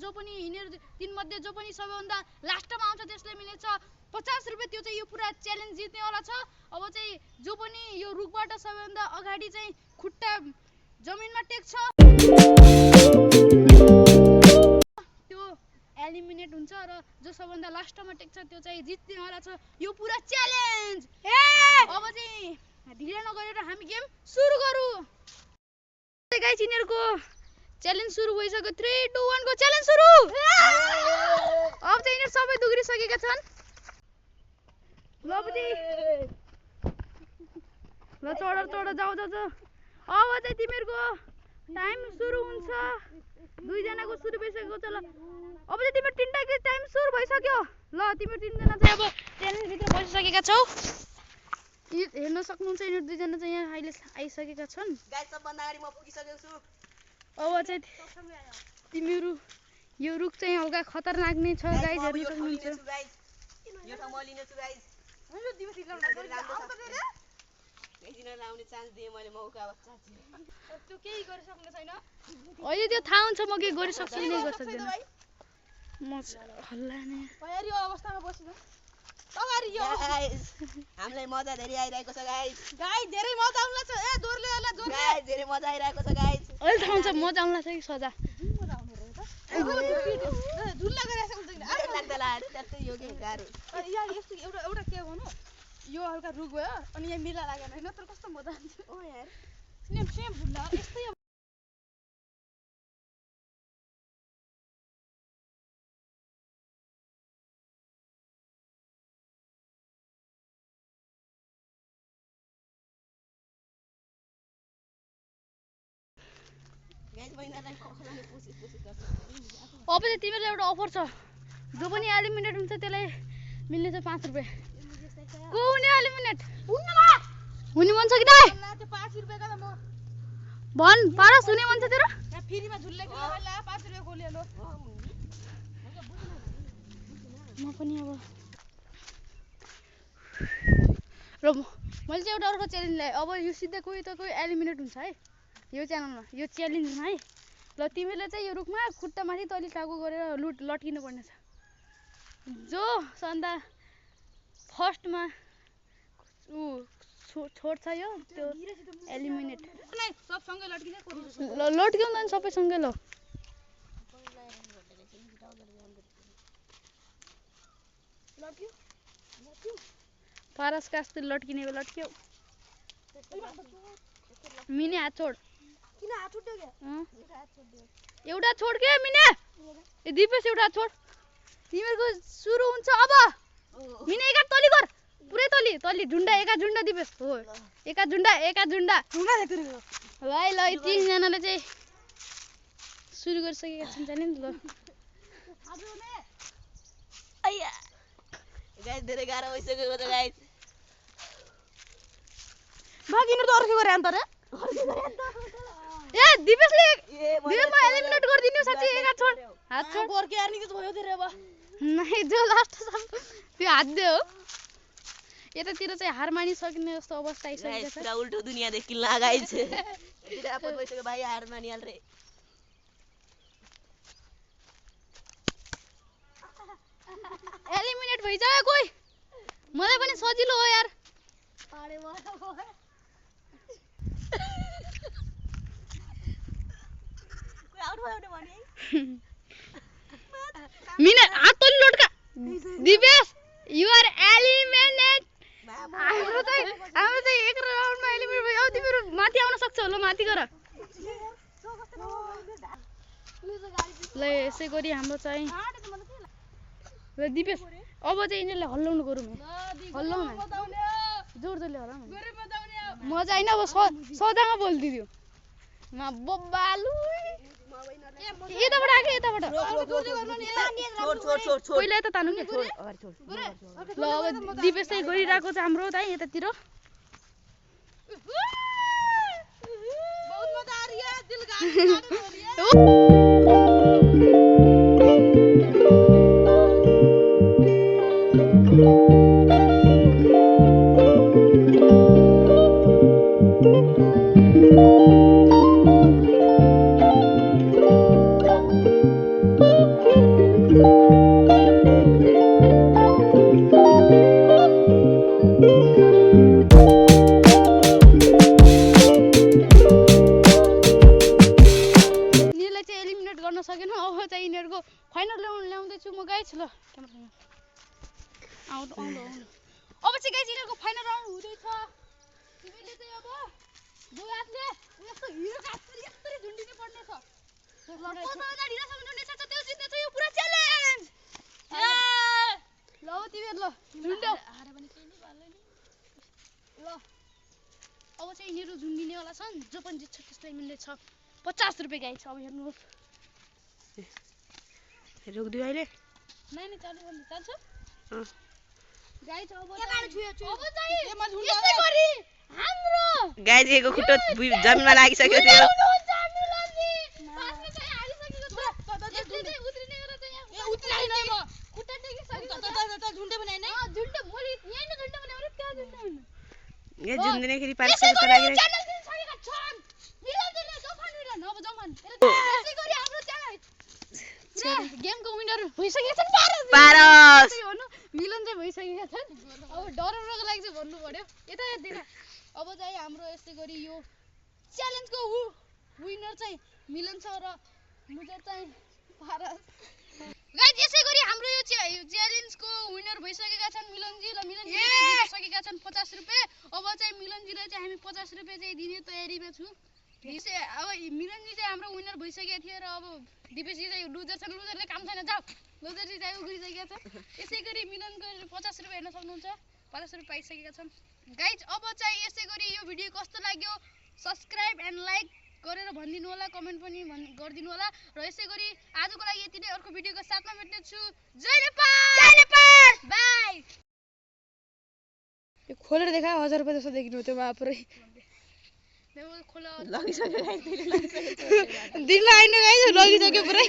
जो पनि यिनीहरू तीनमध्ये जो पनि सबैभन्दा लास्टमा आउँछ त्यसले मिल्नेछ 50 रुपैयाँ। त्यो चाहिँ यो पुरा च्यालेन्ज जित्नेवाला छ। अब चाहिँ जो पनि यो रुखबाट सबैभन्दा अगाडि चाहिँ खुट्टा जमिनमा टेक्छ त्यो एलिमिनेट हुन्छ र जो सबैभन्दा लास्टमा टेक्छ त्यो चाहिँ जित्नेवाला छ यो पुरा च्यालेन्ज। अब चाहिँ ढिला नगरेर हामी गेम सुरु गरौँ। गाइस यिनीहरूको च्यालेन्ज सुरु भइसक्यो। 3 2 1 को च्यालेन्ज सुरु। अब चाहिँ यिनीहरू सबै दुग्रिसकेका छन्। ल चढ जाऊ। अब चाहिँ तिमीहरूको टाइम सुरु हुन्छ। दुईजनाको सुरु भइसकेको छ। ल अब चाहिँ तिमीहरू तीनटाको टाइम सुरु भइसक्यो। ल तिमीहरू तीनजना चाहिँ अब च्यालेन्ज भित्र पसिसकेका छौ। हेर्न सक्नुहुन्छ यिनीहरू दुईजना चाहिँ यहाँ अहिले आइसकेका छन्। गाइस सबभन्दा अगाडि म पुगिसकेको छु। अब चाहिँ तिमीहरू यो रुख चाहिँ हल्का खतरनाक नै छ गाइस, हेर्न सक्नुहुन्छ। यो ठाउँ म लिने छु गाइस। यो दिवस आउने चान्स दिए मैले मौका बच्चा त्यो केही गर्न सक्ने छैन। अहिले त्यो थाहा हुन्छ म के गरिसक्छु कि नै गरिसक्दैन। म हल्ला नै यो अवस्थामा बसिनु। तगारी यो गाइस हामीलाई मजा धेरै आइरहेको छ गाइस। गाइस धेरै मजा आउला छ। ए जोरले होला जोरले। गाइस धेरै मजा आइरहेको छ गाइस। अहिले थाहा हुन्छ मजा आउला छ कि सजा। मजा आउनु रहेछ। झुल्ला गरेछ हुन्छ अरे लाग्दैला अरे त्यस्तै यो के गाह्रो। यहाँ यस्तो एउटा के भन्नु यो हल्का रुख भयो अनि यहाँ मिला लागेन हैन तर कस्तो मजा आउँछ। ओ यार सेम झुल्ला यस्तै। अब चाहिँ तिमीलाई एउटा अफर छ। जो पनि एलिमिनेट हुन्छ त्यसलाई मिल्ने छ 5 रुपैयाँ। को हुने एलिमिनेट? हुने मन छ कि नै? 5 रुपैयाँ का म भन पारस हुने मन छ तेरो? यहाँ फ्रीमा झुल्ले खेल्न होला 5 रुपैयाँ को ल्यालो। म पनि अब र मैले चाहिँ एउटा अर्को च्यालेन्ज ल्याएँ। अब यो सिधै कोही त कोही एलिमिनेट हुन्छ है यो च्यानलमा यो च्यालेन्जमा है। ल तिमीले चाहिँ यो रुखमा खुट्टा माथि तली टाउको गरेर लट्किनु पर्ने छ। जो सन्दा फर्स्टमा छोड्छ यो त्यो एलिमिनेट। सब सँगै लट्किने ल लट्क्यौ न सबै सँगै। ल पारस कास्ते लट्किने लट्क्यौ। मिने हात छोड। किन हात उठ्यो के? एउटा छोड के मिने? ए दिपेश एउटा छोड। तिमीहरूको सुरु हुन्छ अब। मिने एका तली गर। पुरै तली झुन्डा एका झुन्डा दिपेश हो। एका झुन्डा ल तीन जनाले चाहिँ सुरु गरिसकेका छन् च्यालेन्ज। ल आइया गाइस धेरै गाह्रो भइसकेको छ गाइस। भागिनु त अर्को गरे अन्त रे। ए दिपेशले दिपेशमा एलिमिनेट गरिदिनु साच्चै एका छोड। हात छोड गोर्के आर्नी के भयो तेरे अब। नै जो लास्ट त्यो हात दे हो। यतातिर चाहिँ हार मानिसक्ने जस्तो अवस्था आइसकेको छ। पुरा उल्टो दुनिया देखिन ला गाइस। यति आपत भइसक्यो भाइ हार मानिहाल रे। एलिमिनेट भइसक्यो कोही। मलाई पनि सजिलो हो यार। अरे म त गए। कोही आउट भयो भने है। मिने हात तली लट्का। Dipesh you are eliminate. हाम्रो चाहिँ एक राउन्डमा एलिमिनेट भयो। अब तिमीहरू माथि आउन सक्छौ। ल माथि गर। ल यसै गरी हाम्रो चाहिँ ल दिपेश अब चाहिँ यिनीहरूलाई हल्लाउनु गरौँ। हल्लाउँ न जोडले हल्लाउँ। मजा होइन अब सजामा बोलिदियो म बब्बालु। यताबाट आके यताबाट पहिला यता तानु के। ल अब दिपेश चाहिँ गरिरहेको छ हाम्रो चाहिँ यतातिर। बहुत मजा आ रही है दिल गाड़ी फाइनल ल्याउँदैछु म गाइज ल क्यामेरामा आउनु आउनु आउनु अब चाहिँ गाइज यिनीहरूको फाइनल राउन्ड हुँदैछ तिमीले चाहिँ अब दुई हातले यस्तो हिरो काट्दै यस्तरी झुन्डिनु पर्ने छ कसैभन्दा ढिलोसम्म झुन्डिन्छ त्यो जित्ने छ यो पुरा च्यालेन्ज ल तिमीहरू ल झुन्ड्याउ हारे भने केही नै भन्दैन ल अब चाहिँ यिनीहरू झुन्डिनेवाला छन् जो पनि जित्छ त्यसलाई मिल्नेछ 50 रुपियाँ गाइज अब हेर्नुहोस् रोक्दियो अहिले नानी चालु गर्नु चाल्छ गाइज अब गाइजको खुट्टो जमिनमा लागिसक्यो थियो झुन्डिनेखेरि पार्टिसिपेट जस्तो लागिरहेको गेमको विनर भइसकेका छन् पारस मिलन चाहिँ भइसकेका छन् अब डराउनको लागि चाहिँ भन्नु पर्यो यता हेर्दिन अब चाहिँ हाम्रो यस्तै गरी यो च्यालेन्जको विनर चाहिँ मिलन छ र लुजर चाहिँ पारस गाइस यसै गरी हाम्रो यो च्यालेन्जको विनर भइसकेका छन् मिलनजी र मिलनजीले जितिसकेका छन् 50 रुपैयाँ अब चाहिँ मिलनजीलाई चाहिँ हामी 50 रुपैयाँ चाहिँ दिने तयारीमा छु अब मिलनजी चाहिँ हाम्रो विनर भइसकेको थियो र अब दिपेशजी चाहिँ लुजर छन् लुजरले काम छैन जाऊ लुजरजी चाहिँ उग्रिसकेका छन् यसै गरी मिलनको 50 रुपैयाँ हेर्न सक्नुहुन्छ 50 रुपैयाँ पाइसकेका छन् गाइज अब चाहिँ यसै गरी यो भिडियो कस्तो लाग्यो सब्स्क्राइब एन्ड लाइक गरेर भनिदिनु होला कमेन्ट पनि गरिदिनु होला र यसै गरी आजको लागि यति नै अर्को भिडियोको साथमा भेट्ने छु जय नेपाल बाइ यो खोलेर देखा 1000 रुपैयाँ जस्तो देखिनु त्यो बापरे खोला लगिसक्यो गाइस दिला आइन गाइस लगिसक्यो पुरै